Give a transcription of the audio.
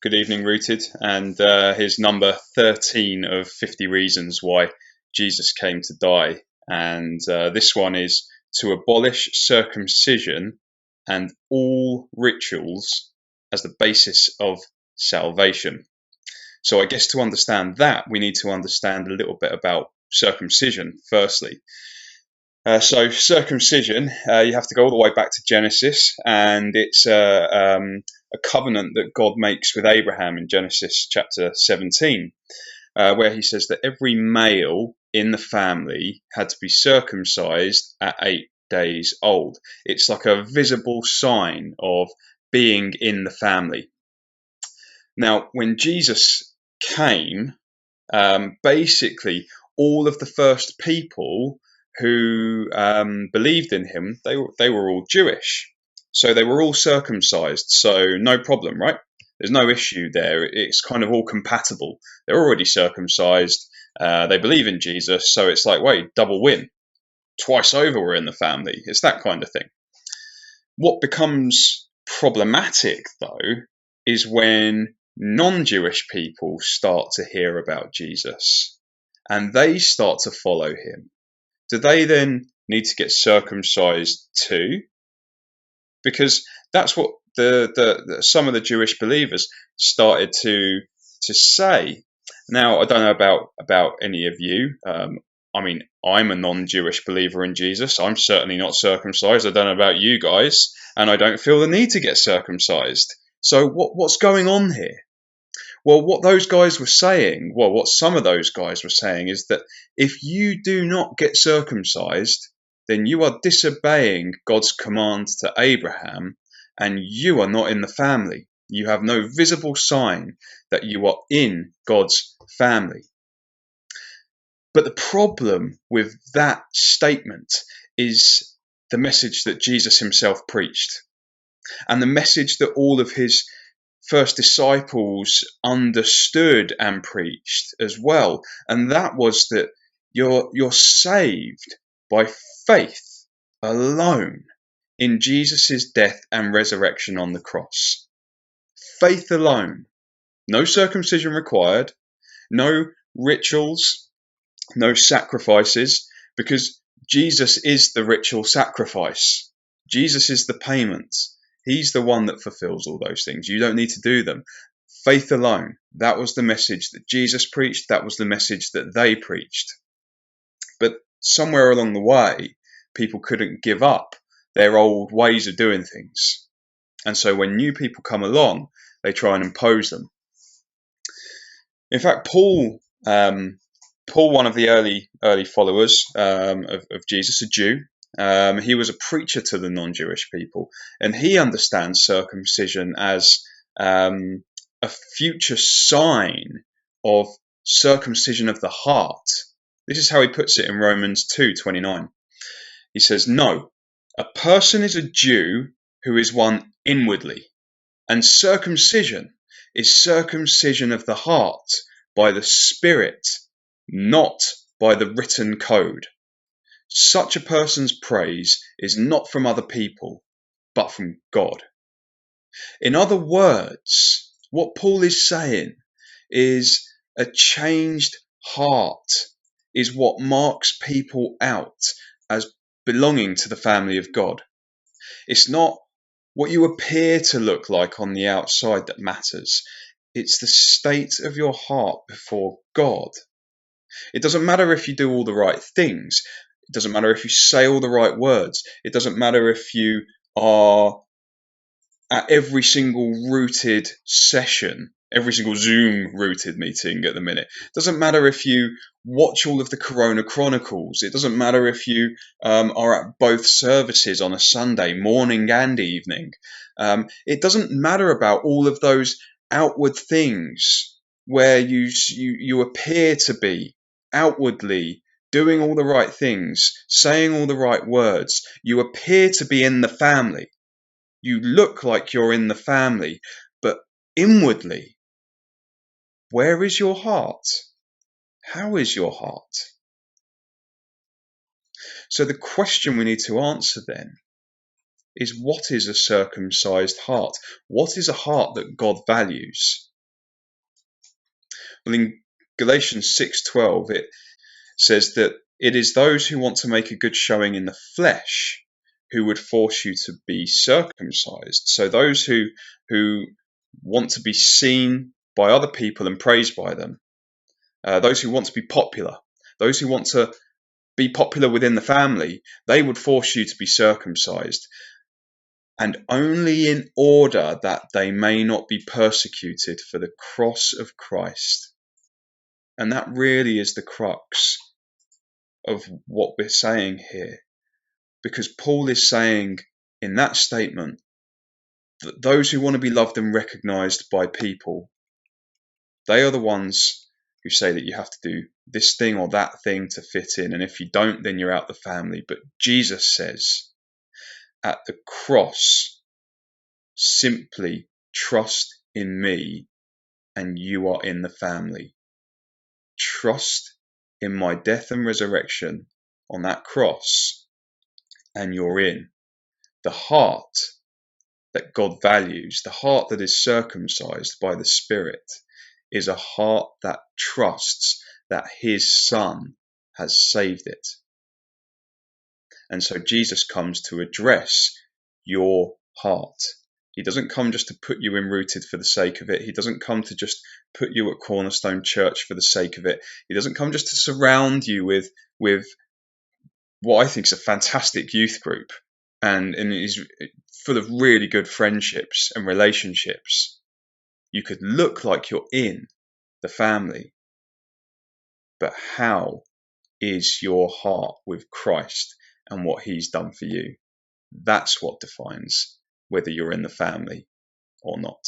Good evening, Rooted, and here's number 13 of 50 reasons why Jesus came to die. And this one is to abolish circumcision and all rituals as the basis of salvation. So I guess to understand that, we need to understand a little bit about circumcision, firstly. So circumcision, you have to go all the way back to Genesis, and it's a covenant that God makes with Abraham in Genesis chapter 17, where he says that every male in the family had to be circumcised at 8 days old. It's like a visible sign of being in the family. Now, when Jesus came, basically all of the first people who believed in him, they were all Jewish. So they were all circumcised. So no problem, right? There's no issue there. It's kind of all compatible. They're already circumcised. They believe in Jesus. So it's like, wait, double win. Twice over we're in the family. It's that kind of thing. What becomes problematic, though, is when non-Jewish people start to hear about Jesus and they start to follow him. Do they then need to get circumcised too? Because that's what some of the Jewish believers started to say. Now, I don't know about any of you. I'm a non-Jewish believer in Jesus. I'm certainly not circumcised. I don't know about you guys, and I don't feel the need to get circumcised. So what's going on here? Well, what some of those guys were saying is that if you do not get circumcised, then you are disobeying God's command to Abraham, and you are not in the family. You have no visible sign that you are in God's family. But the problem with that statement is the message that Jesus himself preached, and the message that all of his first disciples understood and preached as well. And that was that you're saved by faith alone in Jesus' death and resurrection on the cross. Faith alone. No circumcision required, no rituals, no sacrifices, because Jesus is the ritual sacrifice. Jesus is the payment. He's the one that fulfills all those things. You don't need to do them. Faith alone. That was the message that Jesus preached. That was the message that they preached. But somewhere along the way, people couldn't give up their old ways of doing things. And so when new people come along, they try and impose them. In fact, Paul, one of the early followers of Jesus, a Jew, he was a preacher to the non-Jewish people, and he understands circumcision as a future sign of circumcision of the heart. This is how he puts it in Romans 2:29. He says, "No, a person is a Jew who is one inwardly, and circumcision is circumcision of the heart by the Spirit, not by the written code. Such a person's praise is not from other people, but from God." In other words, what Paul is saying is a changed heart is what marks people out as belonging to the family of God. It's not what you appear to look like on the outside that matters. It's the state of your heart before God. It doesn't matter if you do all the right things. It doesn't matter if you say all the right words. It doesn't matter if you are at every single rooted session, every single Zoom rooted meeting at the minute. It doesn't matter if you watch all of the Corona Chronicles. It doesn't matter if you are at both services on a Sunday, morning and evening. It doesn't matter about all of those outward things where you appear to be outwardly doing all the right things, saying all the right words. You appear to be in the family. You look like you're in the family, but inwardly, where is your heart? How is your heart? So the question we need to answer then is, what is a circumcised heart? What is a heart that God values? Well, in Galatians 6:12, it says that it is those who want to make a good showing in the flesh who would force you to be circumcised. So those who want to be seen by other people and praised by them, those who want to be popular, those who want to be popular within the family, they would force you to be circumcised, and only in order that they may not be persecuted for the cross of Christ. And that really is the crux of what we're saying here, because Paul is saying in that statement that those who want to be loved and recognized by people, they are the ones who say that you have to do this thing or that thing to fit in, and if you don't, then you're out the family. But Jesus says at the cross, simply trust in me and you are in the family. Trust in my death and resurrection on that cross and you're in. The heart that God values, the heart that is circumcised by the Spirit, is a heart that trusts that his Son has saved it. And so Jesus comes to address your heart. He doesn't come just to put you in Rooted for the sake of it. He doesn't come to just put you at Cornerstone Church for the sake of it. He doesn't come just to surround you with what I think is a fantastic youth group and is full of really good friendships and relationships. You could look like you're in the family, but how is your heart with Christ and what he's done for you? That's what defines whether you're in the family or not.